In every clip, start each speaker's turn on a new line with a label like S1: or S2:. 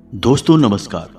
S1: दोस्तों नमस्कार।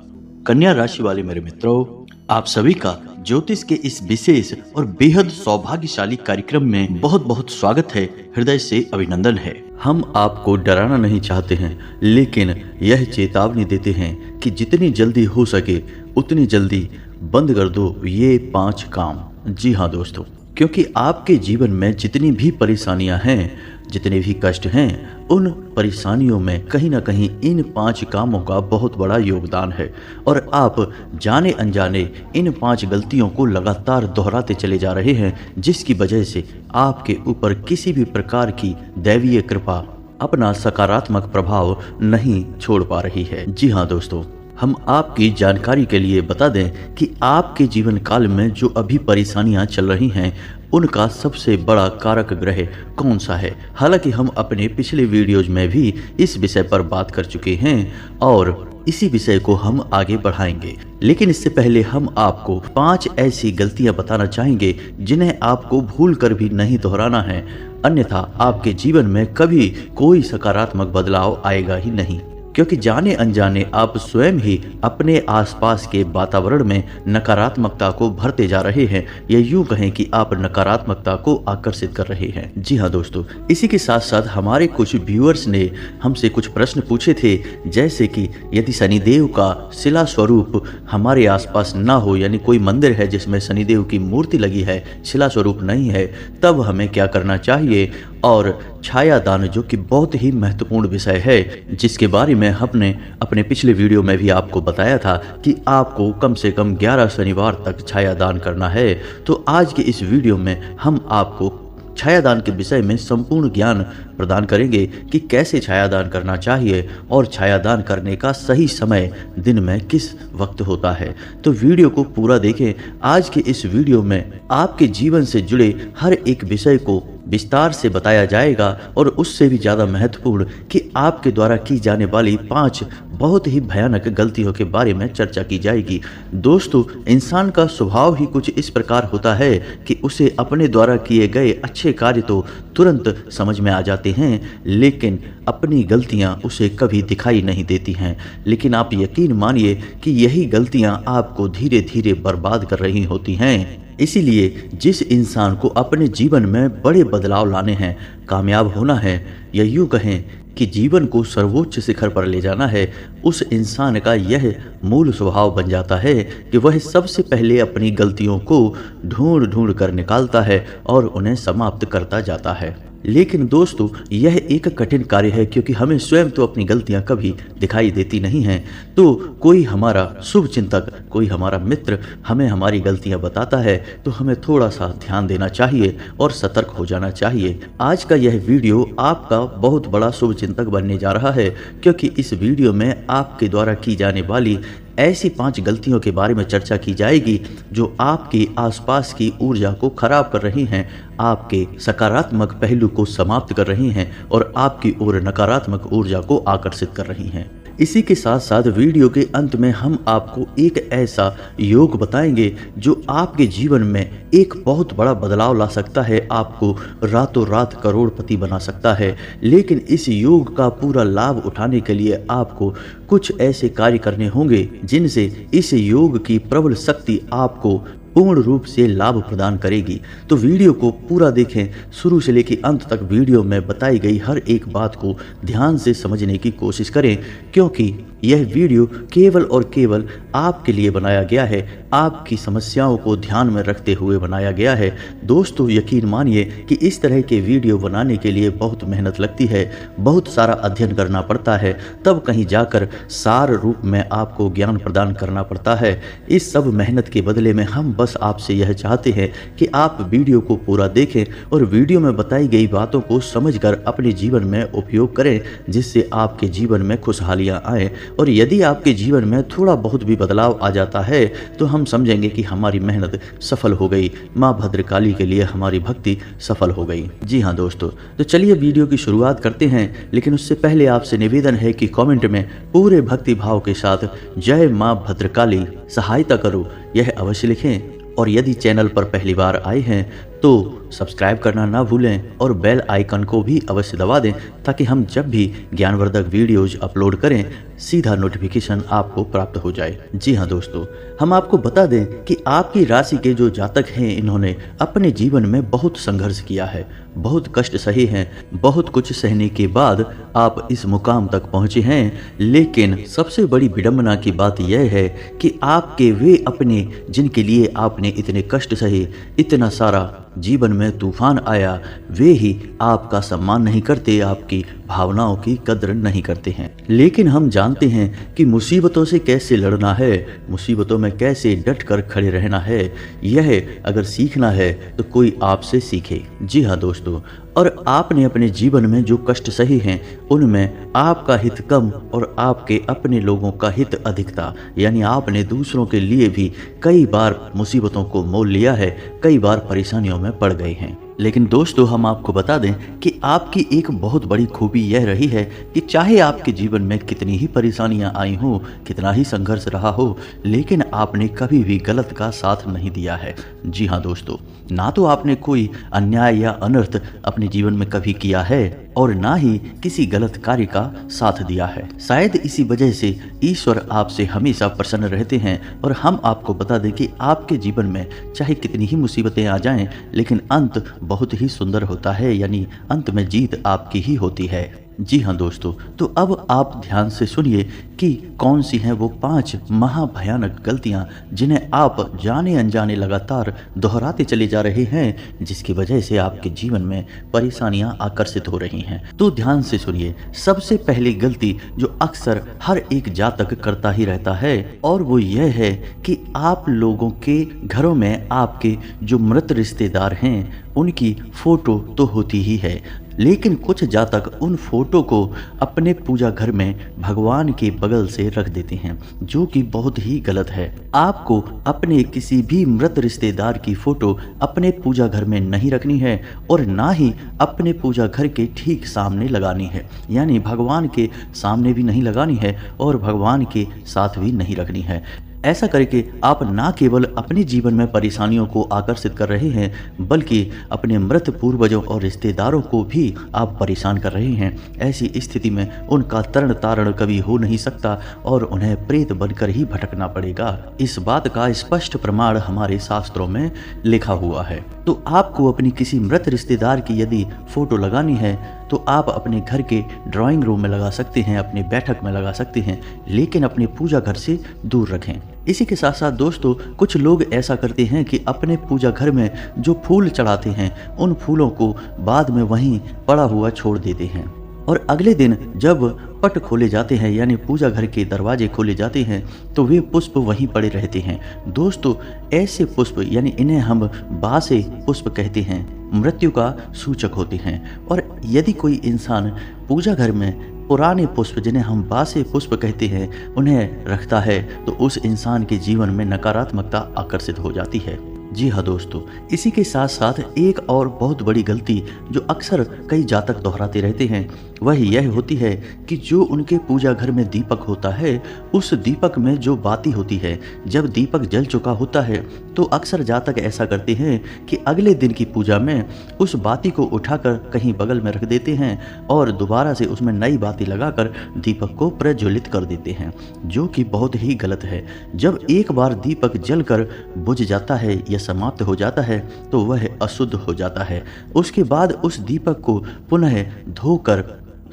S1: कन्या राशि वाले मेरे मित्रों, आप सभी का ज्योतिष के इस विशेष और बेहद सौभाग्यशाली कार्यक्रम में बहुत बहुत स्वागत है। हृदय से अभिनंदन है। हम आपको डराना नहीं चाहते हैं, लेकिन यह चेतावनी देते हैं कि जितनी जल्दी हो सके उतनी जल्दी बंद कर दो ये 5 काम। जी हाँ दोस्तों, क्योंकि आपके जीवन में जितनी भी परेशानियां हैं, जितने भी कष्ट हैं, उन परेशानियों में कहीं ना कहीं इन 5 कामों का बहुत बड़ा योगदान है और आप जाने अनजाने इन 5 गलतियों को लगातार दोहराते चले जा रहे हैं, जिसकी वजह से आपके ऊपर किसी भी प्रकार की दैवीय कृपा अपना सकारात्मक प्रभाव नहीं छोड़ पा रही है। जी हाँ दोस्तों, हम आपकी जानकारी के लिए बता दें कि आपके जीवन काल में जो अभी परेशानियां चल रही हैं, उनका सबसे बड़ा कारक ग्रह कौन सा है। हालांकि हम अपने पिछले वीडियोज में भी इस विषय पर बात कर चुके हैं और इसी विषय को हम आगे बढ़ाएंगे, लेकिन इससे पहले हम आपको 5 ऐसी गलतियां बताना चाहेंगे जिन्हें आपको भूल कर भी नहीं दोहराना है, अन्यथा आपके जीवन में कभी कोई सकारात्मक बदलाव आएगा ही नहीं। क्योंकि जाने अनजाने आप स्वयं ही अपने आसपास के वातावरण में नकारात्मकता को भरते जा रहे हैं, या यूं कहें कि आप नकारात्मकता को आकर्षित कर रहे हैं। जी हाँ दोस्तों, इसी के साथ साथ हमारे कुछ व्यूअर्स ने हमसे कुछ प्रश्न पूछे थे, जैसे कि यदि शनिदेव का शिला स्वरूप हमारे आसपास ना हो, यानी कोई मंदिर है जिसमें शनिदेव की मूर्ति लगी है, शिला स्वरूप नहीं है, तब हमें क्या करना चाहिए। और छायादान, जो कि बहुत ही महत्वपूर्ण विषय है, जिसके बारे में हमने अपने पिछले वीडियो में भी आपको बताया था कि आपको कम से कम 11 शनिवार तक छायादान करना है। तो आज के इस वीडियो में हम आपको छायादान के विषय में संपूर्ण ज्ञान प्रदान करेंगे कि कैसे छायादान करना चाहिए और छायादान करने का सही समय दिन में किस वक्त होता है। तो वीडियो को पूरा देखें। आज के इस वीडियो में आपके जीवन से जुड़े हर एक विषय को विस्तार से बताया जाएगा और उससे भी ज़्यादा महत्वपूर्ण कि आपके द्वारा की जाने वाली 5 बहुत ही भयानक गलतियों के बारे में चर्चा की जाएगी। दोस्तों, इंसान का स्वभाव ही कुछ इस प्रकार होता है कि उसे अपने द्वारा किए गए अच्छे कार्य तो तुरंत समझ में आ जाते हैं, लेकिन अपनी गलतियां उसे कभी दिखाई नहीं देती हैं। लेकिन आप यकीन मानिए कि यही गलतियां आपको धीरे धीरे बर्बाद कर रही होती हैं। इसीलिए जिस इंसान को अपने जीवन में बड़े बदलाव लाने हैं, कामयाब होना है, या यूं कहें कि जीवन को सर्वोच्च शिखर पर ले जाना है, उस इंसान का यह मूल स्वभाव बन जाता है कि वह सबसे पहले अपनी गलतियों को ढूंढ ढूंढ कर निकालता है और उन्हें समाप्त करता जाता है। लेकिन दोस्तों, यह एक कठिन कार्य है, क्योंकि हमें स्वयं तो अपनी गलतियां कभी दिखाई देती नहीं हैं। तो कोई हमारा शुभ चिंतक, कोई हमारा मित्र हमें हमारी गलतियां बताता है तो हमें थोड़ा सा ध्यान देना चाहिए और सतर्क हो जाना चाहिए। आज का यह वीडियो आपका बहुत बड़ा शुभ चिंतक बनने जा रहा है, क्योंकि इस वीडियो में आपके द्वारा की जाने वाली ऐसी 5 गलतियों के बारे में चर्चा की जाएगी जो आपके आसपास की ऊर्जा को खराब कर रही हैं, आपके सकारात्मक पहलू को समाप्त कर रही हैं और आपकी ओर नकारात्मक ऊर्जा को आकर्षित कर रही हैं। इसी के साथ साथ वीडियो के अंत में हम आपको एक ऐसा योग बताएंगे जो आपके जीवन में एक बहुत बड़ा बदलाव ला सकता है, आपको रातों रात करोड़पति बना सकता है। लेकिन इस योग का पूरा लाभ उठाने के लिए आपको कुछ ऐसे कार्य करने होंगे जिनसे इस योग की प्रबल शक्ति आपको पूर्ण रूप से लाभ प्रदान करेगी। तो वीडियो को पूरा देखें, शुरू से लेकर अंत तक वीडियो में बताई गई हर एक बात को ध्यान से समझने की कोशिश करें, क्योंकि यह वीडियो केवल और केवल आपके लिए बनाया गया है, आपकी समस्याओं को ध्यान में रखते हुए बनाया गया है। दोस्तों, यकीन मानिए कि इस तरह के वीडियो बनाने के लिए बहुत मेहनत लगती है, बहुत सारा अध्ययन करना पड़ता है, तब कहीं जाकर सार रूप में आपको ज्ञान प्रदान करना पड़ता है। इस सब मेहनत के बदले में हम बस आपसे यह चाहते हैं कि आप वीडियो को पूरा देखें और वीडियो में बताई गई बातों को समझकर अपने जीवन में उपयोग करें, जिससे आपके जीवन में खुशहालियां आए। और यदि आपके जीवन में थोड़ा बहुत भी बदलाव आ जाता है तो हम समझेंगे कि हमारी मेहनत सफल हो गई, माँ भद्रकाली के लिए हमारी भक्ति सफल हो गई। जी हाँ दोस्तों, तो चलिए वीडियो की शुरुआत करते हैं, लेकिन उससे पहले आपसे निवेदन है कि कमेंट में पूरे भक्ति भाव के साथ जय माँ भद्रकाली सहायता करो यह अवश्य लिखें। और यदि चैनल पर पहली बार आए हैं तो सब्सक्राइब करना ना भूलें और बेल आइकन को भी अवश्य दबा दें, ताकि हम जब भी ज्ञानवर्धक वीडियोज अपलोड करें सीधा नोटिफिकेशन आपको प्राप्त हो जाए। जी हाँ दोस्तों, हम आपको बता दें कि आपकी राशि के जो जातक हैं, इन्होंने अपने जीवन में बहुत संघर्ष किया है, बहुत कष्ट सहे हैं, बहुत कुछ सहने के बाद आप इस मुकाम तक पहुंचे हैं। लेकिन सबसे बड़ी विडंबना की बात यह है कि आपके वे अपने जिनके लिए आपने इतने कष्ट सहे, इतना सारा जीवन में तूफान आया, वे ही आपका सम्मान नहीं करते, आपकी भावनाओं की कद्र नहीं करते हैं। लेकिन हम जानते हैं कि मुसीबतों से कैसे लड़ना है, मुसीबतों में कैसे डट कर खड़े रहना है। यह अगर सीखना है तो कोई आपसे सीखे। जी हाँ दोस्तों, और आपने अपने जीवन में जो कष्ट सहे हैं, उनमें आपका हित कम और आपके अपने लोगों का हित अधिक था। यानी आपने दूसरों के लिए भी कई बार मुसीबतों को मोल लिया है, कई बार परेशानियों में पड़ गए हैं। लेकिन दोस्तों, हम आपको बता दें कि आपकी एक बहुत बड़ी खूबी यह रही है कि चाहे आपके जीवन में कितनी ही परेशानियां आई हों, कितना ही संघर्ष रहा हो, लेकिन आपने कभी भी गलत का साथ नहीं दिया है। जी हाँ दोस्तों, ना तो आपने कोई अन्याय या अनर्थ अपने जीवन में कभी किया है और ना ही किसी गलत कार्य का साथ दिया है। शायद इसी वजह से ईश्वर आपसे हमेशा प्रसन्न रहते हैं। और हम आपको बता दें कि आपके जीवन में चाहे कितनी ही मुसीबतें आ जाएं, लेकिन अंत बहुत ही सुंदर होता है, यानी अंत में जीत आपकी ही होती है। जी हाँ दोस्तों, तो अब आप ध्यान से सुनिए कि कौन सी हैं वो 5 महाभयानक गलतियां जिन्हें आप जाने अनजाने लगातार दोहराते चले जा रहे हैं, जिसकी वजह से आपके जीवन में परेशानियां आकर्षित हो रही हैं। तो ध्यान से सुनिए। सबसे पहली गलती जो अक्सर हर एक जातक करता ही रहता है, और वो यह है कि आप लोगों के घरों में आपके जो मृत रिश्तेदार हैं, उनकी फोटो तो होती ही है, लेकिन कुछ जातक उन फोटो को अपने पूजा घर में भगवान के बगल से रख देते हैं, जो कि बहुत ही गलत है। आपको अपने किसी भी मृत रिश्तेदार की फोटो अपने पूजा घर में नहीं रखनी है, और ना ही अपने पूजा घर के ठीक सामने लगानी है। यानी भगवान के सामने भी नहीं लगानी है और भगवान के साथ भी नहीं रखनी है। ऐसा करके आप ना केवल अपने जीवन में परेशानियों को आकर्षित कर रहे हैं, बल्कि अपने मृत पूर्वजों और रिश्तेदारों को भी आप परेशान कर रहे हैं। ऐसी स्थिति में उनका तरण तारण कभी हो नहीं सकता और उन्हें प्रेत बनकर ही भटकना पड़ेगा। इस बात का स्पष्ट प्रमाण हमारे शास्त्रों में लिखा हुआ है। तो आपको अपनी किसी मृत रिश्तेदार की यदि फोटो लगानी है तो आप अपने घर के ड्राइंग रूम में लगा सकते हैं, अपनी बैठक में लगा सकते हैं, लेकिन अपने पूजा घर से दूर रखें। इसी के साथ साथ दोस्तों, कुछ लोग ऐसा करते हैं कि अपने पूजा घर में जो फूल चढ़ाते हैं, उन फूलों को बाद में वहीं पड़ा हुआ छोड़ देते हैं, और अगले दिन जब पट खोले जाते हैं, यानी पूजा घर के दरवाजे खोले जाते हैं, तो वे पुष्प वहीं पड़े रहते हैं। दोस्तों, ऐसे पुष्प, यानी इन्हें हम बासे पुष्प कहते हैं, मृत्यु का सूचक होते हैं। और यदि कोई इंसान पूजा घर में पुराने पुष्प, जिन्हें हम बासे पुष्प कहते हैं, उन्हें रखता है, तो उस इंसान के जीवन में नकारात्मकता आकर्षित हो जाती है। जी हाँ दोस्तों, इसी के साथ साथ एक और बहुत बड़ी गलती जो अक्सर कई जातक दोहराते रहते हैं, वह यह होती है कि जो उनके पूजा घर में दीपक होता है, उस दीपक में जो बाती होती है, जब दीपक जल चुका होता है तो अक्सर जातक ऐसा करते हैं कि अगले दिन की पूजा में उस बाती को उठाकर कहीं बगल में रख देते हैं और दोबारा से उसमें नई बाती लगाकर दीपक को प्रज्वलित कर देते हैं, जो कि बहुत ही गलत है। जब एक बार दीपक जलकर बुझ जाता है या समाप्त हो जाता है तो वह अशुद्ध हो जाता है। उसके बाद उस दीपक को पुनः धोकर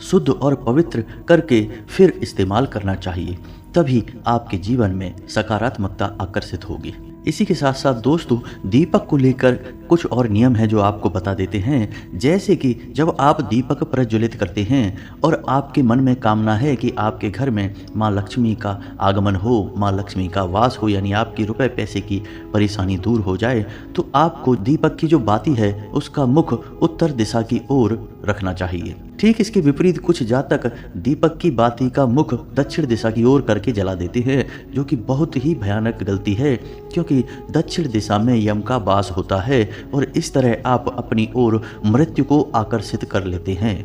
S1: शुद्ध और पवित्र करके फिर इस्तेमाल करना चाहिए, तभी आपके जीवन में सकारात्मकता आकर्षित होगी। इसी के साथ साथ दोस्तों, दीपक को लेकर कुछ और नियम है जो आपको बता देते हैं। जैसे कि जब आप दीपक प्रज्वलित करते हैं और आपके मन में कामना है कि आपके घर में माँ लक्ष्मी का आगमन हो, माँ लक्ष्मी का वास हो, यानी आपकी रुपए पैसे की परेशानी दूर हो जाए, तो आपको दीपक की जो बाती है उसका मुख उत्तर दिशा की ओर रखना चाहिए। ठीक इसके विपरीत कुछ जातक दीपक की बाती का मुख दक्षिण दिशा की ओर करके जला देते हैं, जो कि बहुत ही भयानक गलती है, क्योंकि दक्षिण दिशा में यम का वास होता है और इस तरह आप अपनी ओर मृत्यु को आकर्षित कर लेते हैं।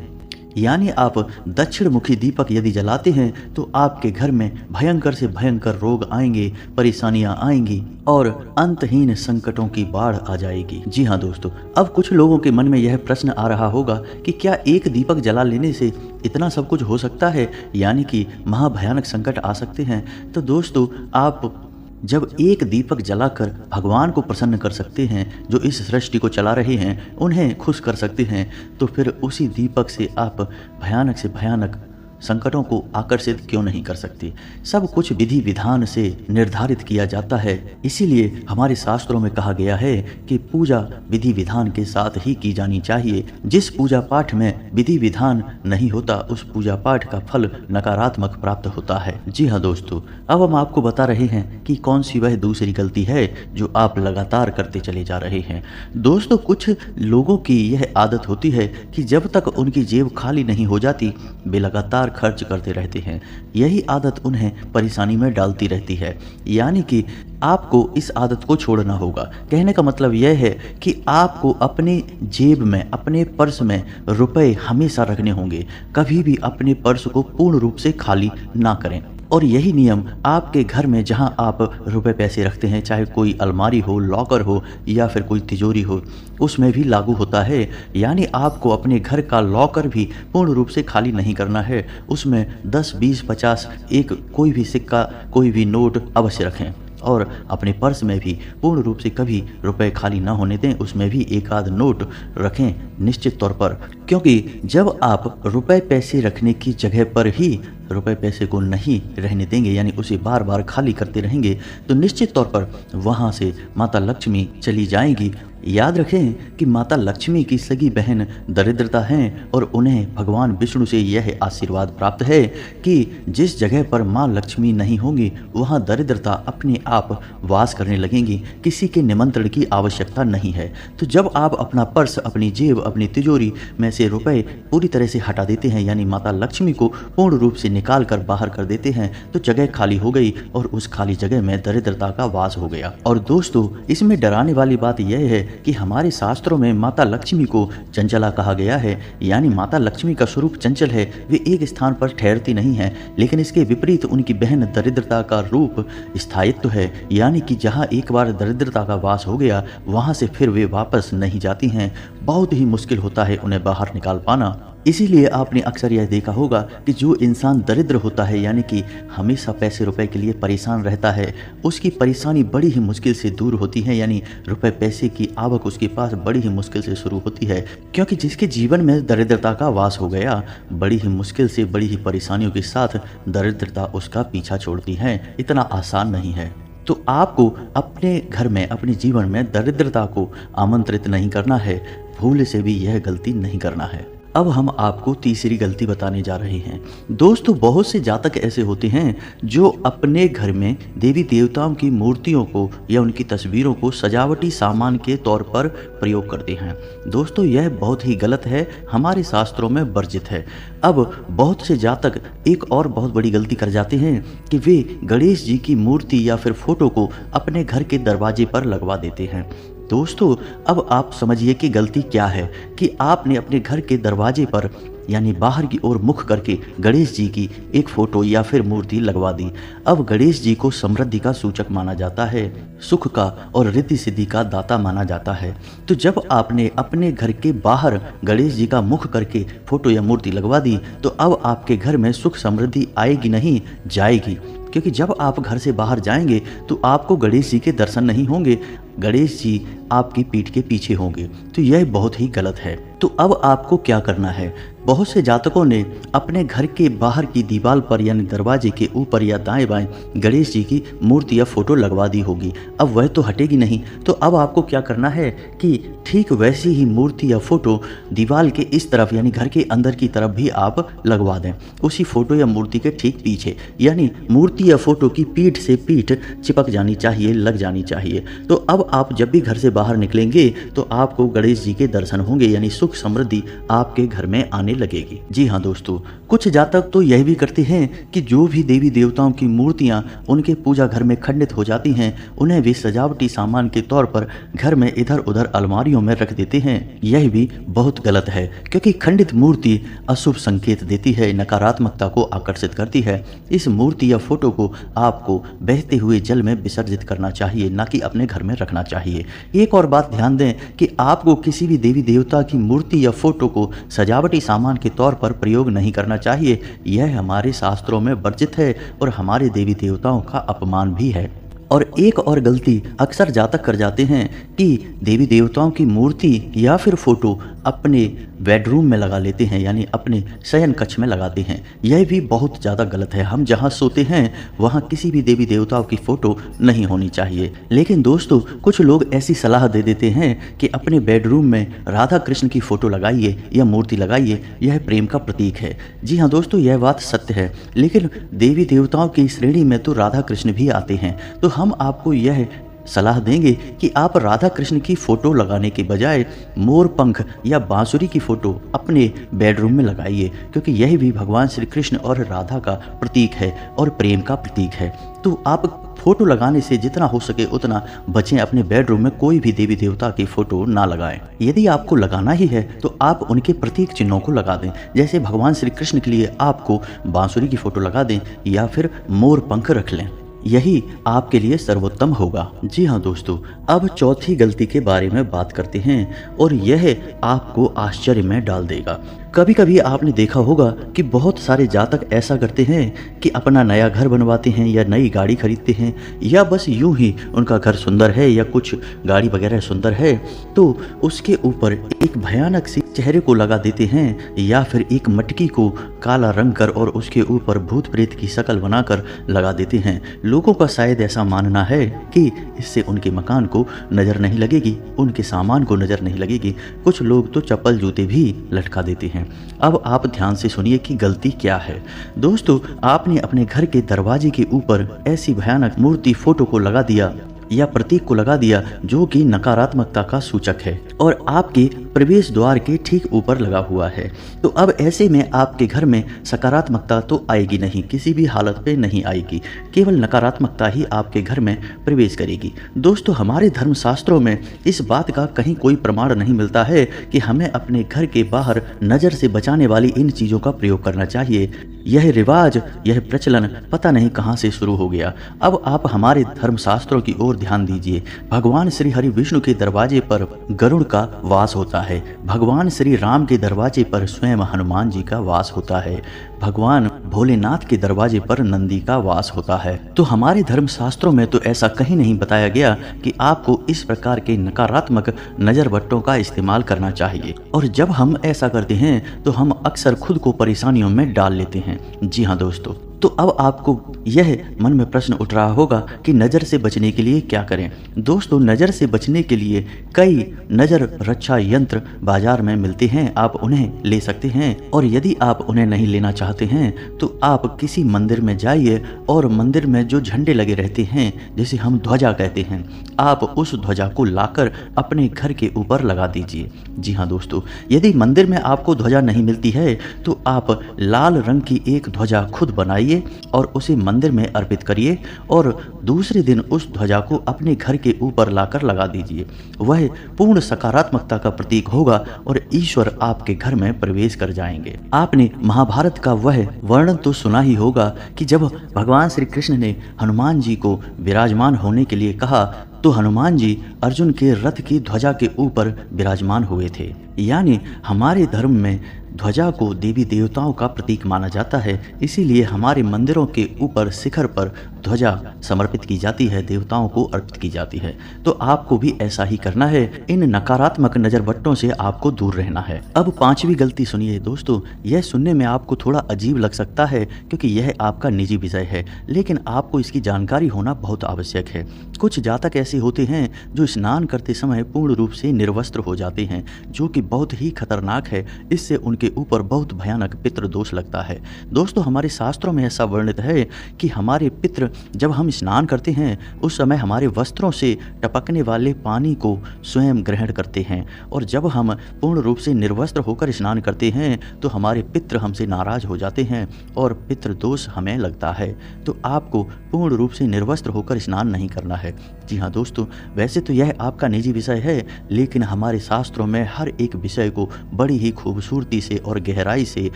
S1: यानी आप दक्षिण मुखी दीपक यदि जलाते हैं तो आपके घर में भयंकर से भयंकर रोग आएंगे, परेशानियां आएंगी और अंतहीन संकटों की बाढ़ आ जाएगी। जी हाँ दोस्तों, अब कुछ लोगों के मन में यह प्रश्न आ रहा होगा कि क्या एक दीपक जला लेने से इतना सब कुछ हो सकता है, यानी कि महाभयानक संकट आ सकते हैं। तो दोस्तों, आप जब एक दीपक जलाकर भगवान को प्रसन्न कर सकते हैं, जो इस सृष्टि को चला रहे हैं, उन्हें खुश कर सकते हैं, तो फिर उसी दीपक से आप भयानक से भयानक संकटों को आकर्षित क्यों नहीं कर सकते। सब कुछ विधि विधान से निर्धारित किया जाता है। इसीलिए हमारे शास्त्रों में कहा गया है कि पूजा विधि विधान के साथ ही की जानी चाहिए। जिस पूजा पाठ में विधि विधान नहीं होता, उस पूजा पाठ का फल नकारात्मक प्राप्त होता है। जी हाँ दोस्तों, अब हम आपको बता रहे हैं कि कौन सी वह दूसरी गलती है जो आप लगातार करते चले जा रहे हैं। दोस्तों, कुछ लोगों की यह आदत होती है कि जब तक उनकी जेब खाली नहीं हो जाती, वे लगातार खर्च करते रहते हैं। यही आदत उन्हें परेशानी में डालती रहती है। यानी कि आपको इस आदत को छोड़ना होगा। कहने का मतलब यह है कि आपको अपने जेब में, अपने पर्स में रुपए हमेशा रखने होंगे। कभी भी अपने पर्स को पूर्ण रूप से खाली ना करें। और यही नियम आपके घर में जहां आप रुपए पैसे रखते हैं, चाहे कोई अलमारी हो, लॉकर हो या फिर कोई तिजोरी हो, उसमें भी लागू होता है। यानी आपको अपने घर का लॉकर भी पूर्ण रूप से खाली नहीं करना है। उसमें 10, 20, 50 एक कोई भी सिक्का, कोई भी नोट अवश्य रखें। और अपने पर्स में भी पूर्ण रूप से कभी रुपए खाली ना होने दें, उसमें भी एक आध नोट रखें निश्चित तौर पर। क्योंकि जब आप रुपए पैसे रखने की जगह पर ही रुपए पैसे को नहीं रहने देंगे, यानी उसे बार बार खाली करते रहेंगे, तो निश्चित तौर पर वहाँ से माता लक्ष्मी चली जाएंगी। याद रखें कि माता लक्ष्मी की सगी बहन दरिद्रता हैं और उन्हें भगवान विष्णु से यह आशीर्वाद प्राप्त है कि जिस जगह पर माँ लक्ष्मी नहीं होंगी, वहाँ दरिद्रता अपने आप वास करने लगेंगी। किसी के निमंत्रण की आवश्यकता नहीं है। तो जब आप अपना पर्स, अपनी जेब, अपनी तिजोरी में से रुपए पूरी तरह से हटा देते हैं, यानी माता लक्ष्मी को पूर्ण रूप से निकाल कर बाहर कर देते हैं, तो जगह खाली हो गई और उस खाली जगह में दरिद्रता का वास हो गया। और दोस्तों, इसमें डराने वाली बात यह है कि हमारे शास्त्रों में माता लक्ष्मी को चंचला कहा गया है। यानी माता लक्ष्मी का स्वरूप चंचल है, वे एक स्थान पर ठहरती नहीं है। लेकिन इसके विपरीत उनकी बहन दरिद्रता का रूप स्थायित्व है। यानी कि जहाँ एक बार दरिद्रता का वास हो गया, वहाँ से फिर वे वापस नहीं जाती हैं। बहुत ही मुश्किल होता है उन्हें बाहर निकाल पाना। इसीलिए आपने अक्सर यह देखा होगा कि जो इंसान दरिद्र होता है, यानी कि हमेशा पैसे रुपए के लिए परेशान रहता है, उसकी परेशानी बड़ी ही मुश्किल से दूर होती है। यानी रुपए पैसे की आवक उसके पास बड़ी ही मुश्किल से शुरू होती है। क्योंकि जिसके जीवन में दरिद्रता का वास हो गया, बड़ी ही मुश्किल से, बड़ी ही परेशानियों के साथ दरिद्रता उसका पीछा छोड़ती है। इतना आसान नहीं है। तो आपको अपने घर में, अपने जीवन में दरिद्रता को आमंत्रित नहीं करना है। भूल से भी यह गलती नहीं करना है। अब हम आपको तीसरी गलती बताने जा रहे हैं। दोस्तों, बहुत से जातक ऐसे होते हैं जो अपने घर में देवी देवताओं की मूर्तियों को या उनकी तस्वीरों को सजावटी सामान के तौर पर प्रयोग करते हैं। दोस्तों, यह बहुत ही गलत है, हमारे शास्त्रों में वर्जित है। अब बहुत से जातक एक और बहुत बड़ी गलती कर जाते हैं कि वे गणेश जी की मूर्ति या फिर फोटो को अपने घर के दरवाजे पर लगवा देते हैं। दोस्तों, अब आप समझिए कि गलती क्या है कि आपने अपने घर के दरवाजे पर, यानी बाहर की ओर मुख करके गणेश जी की एक फोटो या फिर मूर्ति लगवा दी। अब गणेश जी को समृद्धि का सूचक माना जाता है, सुख का और रिद्धि सिद्धि का दाता माना जाता है। तो जब आपने अपने घर के बाहर गणेश जी का मुख करके फोटो या मूर्ति लगवा दी, तो अब आपके घर में सुख समृद्धि आएगी नहीं, जाएगी। क्योंकि जब आप घर से बाहर जाएंगे तो आपको गणेश जी के दर्शन नहीं होंगे, गणेश जी आपकी पीठ के पीछे होंगे। तो यह बहुत ही गलत है। तो अब आपको क्या करना है? बहुत से जातकों ने अपने घर के बाहर की दीवार पर, यानी दरवाजे के ऊपर या दाएं बाएं गणेश जी की मूर्ति या फोटो लगवा दी होगी। अब वह तो हटेगी नहीं। तो अब आपको क्या करना है कि ठीक वैसी ही मूर्ति या फोटो दीवार के इस तरफ, यानी घर के अंदर की तरफ भी आप लगवा दें, उसी फोटो या मूर्ति के ठीक पीछे। यानी मूर्ति या फोटो की पीठ से पीठ चिपक जानी चाहिए, लग जानी चाहिए। तो अब आप जब भी घर से बाहर निकलेंगे तो आपको गणेश जी के दर्शन होंगे, यानी सुख समृद्धि आपके घर में आने लगेगी। जी हाँ दोस्तों, कुछ जातक तो यह भी करते हैं कि जो भी देवी देवताओं की मूर्तियां उनके पूजा घर में खंडित हो जाती हैं, उन्हें वे सजावटी सामान के तौर पर घर में इधर उधर अलमारियों में रख देते हैं। यह भी बहुत गलत है, क्योंकि खंडित मूर्ति अशुभ संकेत देती है, नकारात्मकता को आकर्षित करती है। इस मूर्ति या फोटो को आपको बहते हुए जल में विसर्जित करना चाहिए, ना कि अपने घर में रखना रखना चाहिए। एक और बात ध्यान दें कि आपको किसी भी देवी देवता की मूर्ति या फोटो को सजावटी सामान के तौर पर प्रयोग नहीं करना चाहिए। यह हमारे शास्त्रों में वर्जित है और हमारे देवी देवताओं का अपमान भी है। और एक और गलती अक्सर जातक कर जाते हैं कि देवी देवताओं की मूर्ति या फिर फोटो अपने बेडरूम में लगा लेते हैं, यानी अपने शयन कक्ष में लगाते हैं। यह भी बहुत ज़्यादा गलत है। हम जहाँ सोते हैं वहाँ किसी भी देवी देवताओं की फ़ोटो नहीं होनी चाहिए। लेकिन दोस्तों, कुछ लोग ऐसी सलाह दे देते हैं कि अपने बेडरूम में राधा कृष्ण की फ़ोटो लगाइए या मूर्ति लगाइए, यह प्रेम का प्रतीक है। जी हाँ दोस्तों, यह बात सत्य है, लेकिन देवी देवताओं की श्रेणी में तो राधा कृष्ण भी आते हैं। तो हम आपको यह सलाह देंगे कि आप राधा कृष्ण की फ़ोटो लगाने के बजाय मोर पंख या बांसुरी की फ़ोटो अपने बेडरूम में लगाइए, क्योंकि यह भी भगवान श्री कृष्ण और राधा का प्रतीक है और प्रेम का प्रतीक है। तो आप फ़ोटो लगाने से जितना हो सके उतना बचें। अपने बेडरूम में कोई भी देवी देवता की फ़ोटो ना लगाएं। यदि आपको लगाना ही है तो आप उनके प्रतीक चिन्हों को लगा दें। जैसे भगवान श्री कृष्ण के लिए आपको बांसुरी की फ़ोटो लगा दें या फिर मोर पंख रख लें, यही आपके लिए सर्वोत्तम होगा। जी हाँ दोस्तों, अब चौथी गलती के बारे में बात करते हैं और यह आपको आश्चर्य में डाल देगा। कभी कभी आपने देखा होगा कि बहुत सारे जातक ऐसा करते हैं कि अपना नया घर बनवाते हैं या नई गाड़ी खरीदते हैं, या बस यूं ही उनका घर सुंदर है या कुछ गाड़ी वगैरह सुंदर है तो उसके ऊपर एक भयानक सी चेहरे को लगा देते हैं, या फिर एक मटकी को काला रंग कर और उसके ऊपर भूत प्रेत की शक्ल बनाकर लगा देते हैं। लोगों का शायद ऐसा मानना है कि इससे उनके मकान को नज़र नहीं लगेगी, उनके सामान को नज़र नहीं लगेगी। कुछ लोग तो चप्पल जूते भी लटका देते हैं। अब आप ध्यान से सुनिए कि गलती क्या है। दोस्तों, आपने अपने घर के दरवाजे के ऊपर ऐसी भयानक मूर्ति फोटो को लगा दिया या प्रतीक को लगा दिया जो कि नकारात्मकता का सूचक है और आपके प्रवेश द्वार के ठीक ऊपर लगा हुआ है। तो अब ऐसे में आपके घर में सकारात्मकता तो आएगी नहीं, किसी भी हालत पे नहीं आएगी, केवल नकारात्मकता ही आपके घर में प्रवेश करेगी। दोस्तों, हमारे धर्मशास्त्रों में इस बात का कहीं कोई प्रमाण नहीं मिलता है कि हमें अपने घर के बाहर नज़र से बचाने वाली इन चीज़ों का प्रयोग करना चाहिए। यह रिवाज, यह प्रचलन पता नहीं कहाँ से शुरू हो गया। अब आप हमारे धर्मशास्त्रों की ओर ध्यान दीजिए। भगवान श्री हरि विष्णु के दरवाजे पर गरुड़ का वास होता है। भगवान श्री राम के दरवाजे पर स्वयं हनुमान जी का वास होता है। भगवान भोलेनाथ के दरवाजे पर नंदी का वास होता है। तो हमारे धर्मशास्त्रों में तो ऐसा कहीं नहीं बताया गया कि आपको इस प्रकार के नकारात्मक नजर बट्टों का इस्तेमाल करना चाहिए। और जब हम ऐसा करते हैं तो हम अक्सर खुद को परेशानियों में डाल लेते हैं। जी हाँ दोस्तों, तो अब आपको यह मन में प्रश्न उठ रहा होगा कि नज़र से बचने के लिए क्या करें। दोस्तों, नज़र से बचने के लिए कई नज़र रक्षा यंत्र बाजार में मिलते हैं, आप उन्हें ले सकते हैं। और यदि आप उन्हें नहीं लेना चाहते हैं तो आप किसी मंदिर में जाइए और मंदिर में जो झंडे लगे रहते हैं, जिसे हम ध्वजा कहते हैं, आप उस ध्वजा को लाकर अपने घर के ऊपर लगा दीजिए। जी हाँ दोस्तों, यदि मंदिर में आपको ध्वजा नहीं मिलती है तो आप लाल रंग की एक ध्वजा खुद बनाइए और उसे मंदिर में अर्पित करिए और दूसरे दिन उस ध्वजा को अपने घर के ऊपर लाकर लगा दीजिए। वह पूर्ण सकारात्मकता का प्रतीक होगा और ईश्वर आपके घर में प्रवेश कर जाएंगे। आपने महाभारत का वह वर्णन तो सुना ही होगा कि जब भगवान श्री कृष्ण ने हनुमान जी को विराजमान होने के लिए कहा तो हनुमान जी अर्जुन के रथ की ध्वजा के ऊपर विराजमान हुए थे। यानी हमारे धर्म में ध्वजा को देवी देवताओं का प्रतीक माना जाता है, इसीलिए हमारे मंदिरों के ऊपर शिखर पर ध्वजा समर्पित की जाती है, देवताओं को अर्पित की जाती है। तो आपको भी ऐसा ही करना है। इन नकारात्मक नजर बट्टों से आपको दूर रहना है। अब पांचवी गलती सुनिए दोस्तों, यह सुनने में आपको थोड़ा अजीब लग सकता है क्योंकि यह आपका निजी विषय है, लेकिन आपको इसकी जानकारी होना बहुत आवश्यक है। कुछ जातक ऐसे होते हैं जो स्नान करते समय पूर्ण रूप से निर्वस्त्र हो जाते हैं, जो कि बहुत ही खतरनाक है। इससे उनके ऊपर बहुत भयानक पितृ दोष लगता है। दोस्तों, हमारे शास्त्रों में ऐसा वर्णित है कि हमारे पितृ जब हम स्नान करते हैं उस समय हमारे वस्त्रों से टपकने वाले पानी को स्वयं ग्रहण करते हैं, और जब हम पूर्ण रूप से निर्वस्त्र होकर स्नान करते हैं तो हमारे पितृ हमसे नाराज हो जाते हैं और पितृ दोष हमें लगता है। तो आपको पूर्ण रूप से निर्वस्त्र होकर स्नान नहीं करना है। जी हाँ दोस्तों, दोस्तों, वैसे तो यह आपका निजी विषय है, लेकिन हमारे शास्त्रों में हर एक विषय को बड़ी ही खूबसूरती से और गहराई से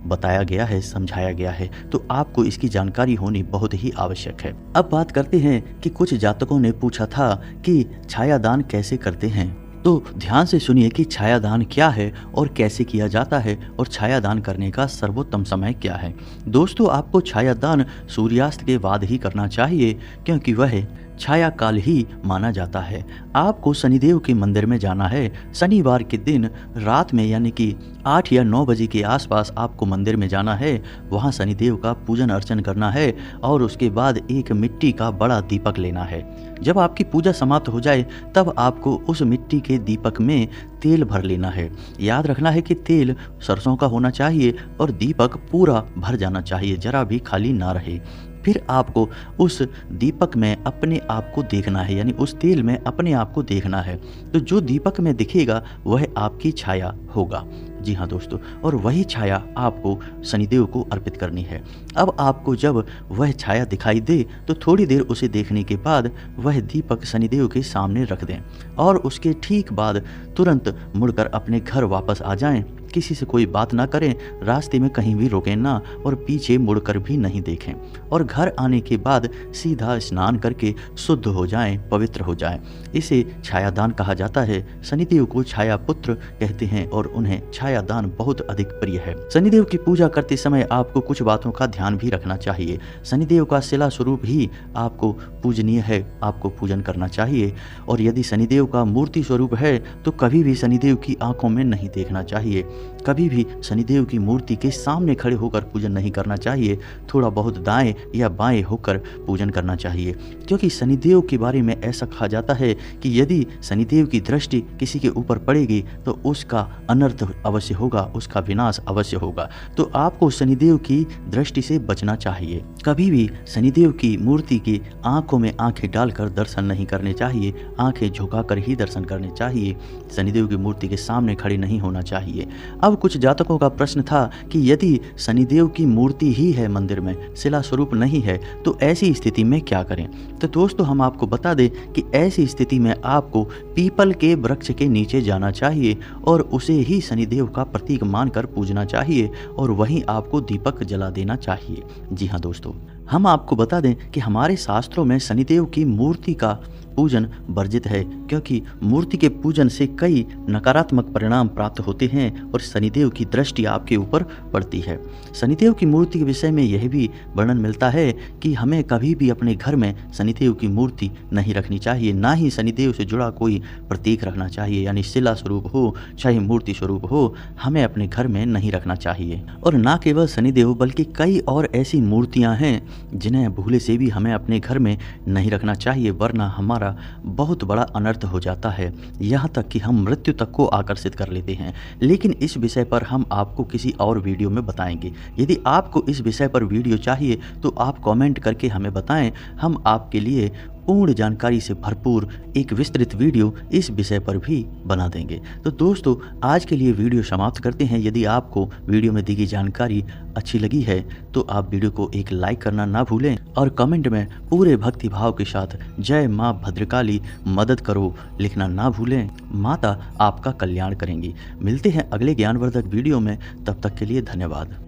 S1: बताया गया है, समझाया गया है, तो आपको इसकी जानकारी होनी बहुत ही आवश्यक है। अब बात करते हैं कि कुछ जातकों ने पूछा था कि छायादान कैसे करते हैं। तो ध्यान से सुनिए कि छायादान क्या है और कैसे किया जाता है और छायादान करने का सर्वोत्तम समय क्या है। दोस्तों, आपको छायादान सूर्यास्त के बाद ही करना चाहिए, क्योंकि वह छाया काल ही माना जाता है। आपको शनिदेव के मंदिर में जाना है। शनिवार के दिन रात में, यानी कि 8 या 9 बजे के आसपास आपको मंदिर में जाना है। वहाँ शनिदेव का पूजन अर्चन करना है और उसके बाद एक मिट्टी का बड़ा दीपक लेना है। जब आपकी पूजा समाप्त हो जाए तब आपको उस मिट्टी के दीपक में तेल भर लेना है। याद रखना है कि तेल सरसों का होना चाहिए और दीपक पूरा भर जाना चाहिए, जरा भी खाली ना रहे। फिर आपको उस दीपक में अपने आप को देखना है, यानी उस तेल में अपने आप को देखना है। तो जो दीपक में दिखेगा वह आपकी छाया होगा। जी हाँ दोस्तों, और वही छाया आपको शनिदेव को अर्पित करनी है। अब आपको जब वह छाया दिखाई दे तो थोड़ी देर उसे देखने के बाद वह दीपक शनिदेव के सामने रख दें और उसके ठीक बाद तुरंत मुड़कर अपने घर वापस आ जाएं। किसी से कोई बात ना करें, रास्ते में कहीं भी रुकें ना और पीछे मुड़कर भी नहीं देखें। और घर आने के बाद सीधा स्नान करके शुद्ध हो जाएं, पवित्र हो जाएं। इसे छायादान कहा जाता है। शनिदेव को छाया पुत्र कहते हैं और उन्हें छायादान बहुत अधिक प्रिय है। शनिदेव की पूजा करते समय आपको कुछ बातों का ध्यान भी रखना चाहिए। शनिदेव का शिला स्वरूप ही आपको पूजनीय है, आपको पूजन करना चाहिए। और यदि शनिदेव का मूर्ति स्वरूप है तो कभी भी शनिदेव की आंखों में नहीं देखना चाहिए। कभी भी शनिदेव की मूर्ति के सामने खड़े होकर पूजन नहीं करना चाहिए। थोड़ा बहुत दाएं या बाएं होकर पूजन करना चाहिए, क्योंकि शनिदेव के बारे में ऐसा कहा जाता है कि यदि शनिदेव की दृष्टि किसी के ऊपर पड़ेगी तो उसका अनर्थ अवश्य होगा, उसका विनाश अवश्य होगा। तो आपको शनिदेव की दृष्टि से बचना चाहिए। कभी भी शनिदेव की मूर्ति की आंखों में आंखें डालकर दर्शन नहीं करने चाहिए, आंखें झुकाकर ही दर्शन करने चाहिए। शनिदेव की मूर्ति के सामने खड़े नहीं होना चाहिए। अब कुछ जातकों का प्रश्न था कि यदि शनिदेव की मूर्ति ही है मंदिर में, शिला स्वरूप नहीं है, तो ऐसी स्थिति में क्या करें। तो दोस्तों, हम आपको बता दें कि ऐसी स्थिति में आपको पीपल के वृक्ष के नीचे जाना चाहिए और उसे ही शनिदेव का प्रतीक मानकर पूजना चाहिए और वहीं आपको दीपक जला देना चाहिए। जी हाँ दोस्तों, हम आपको बता दें कि हमारे शास्त्रों में शनिदेव की मूर्ति का पूजन वर्जित है, क्योंकि मूर्ति के पूजन से कई नकारात्मक परिणाम प्राप्त होते हैं और शनिदेव की दृष्टि आपके ऊपर पड़ती है। शनिदेव की मूर्ति के विषय में यह भी वर्णन मिलता है कि हमें कभी भी अपने घर में शनिदेव की मूर्ति नहीं रखनी चाहिए, ना ही शनिदेव से जुड़ा कोई प्रतीक रखना चाहिए, यानी शिला स्वरूप हो चाहे मूर्ति स्वरूप हो, हमें अपने घर में नहीं रखना चाहिए। और ना केवल शनिदेव बल्कि कई और ऐसी मूर्तियां हैं जिन्हें भूले से भी हमें अपने घर में नहीं रखना चाहिए, वरना हमारा बहुत बड़ा अनर्थ हो जाता है, यहाँ तक कि हम मृत्यु तक को आकर्षित कर लेते हैं। लेकिन इस विषय पर हम आपको किसी और वीडियो में बताएंगे। यदि आपको इस विषय पर वीडियो चाहिए तो आप कमेंट करके हमें बताएं, हम आपके लिए पूर्ण जानकारी से भरपूर एक विस्तृत वीडियो इस विषय पर भी बना देंगे। तो दोस्तों, आज के लिए वीडियो समाप्त करते हैं। यदि आपको वीडियो में दी गई जानकारी अच्छी लगी है तो आप वीडियो को एक लाइक करना ना भूलें और कमेंट में पूरे भक्ति भाव के साथ जय माँ भद्रकाली मदद करो लिखना ना भूलें। माता आपका कल्याण करेंगी। मिलते हैं अगले ज्ञानवर्धक वीडियो में, तब तक के लिए धन्यवाद।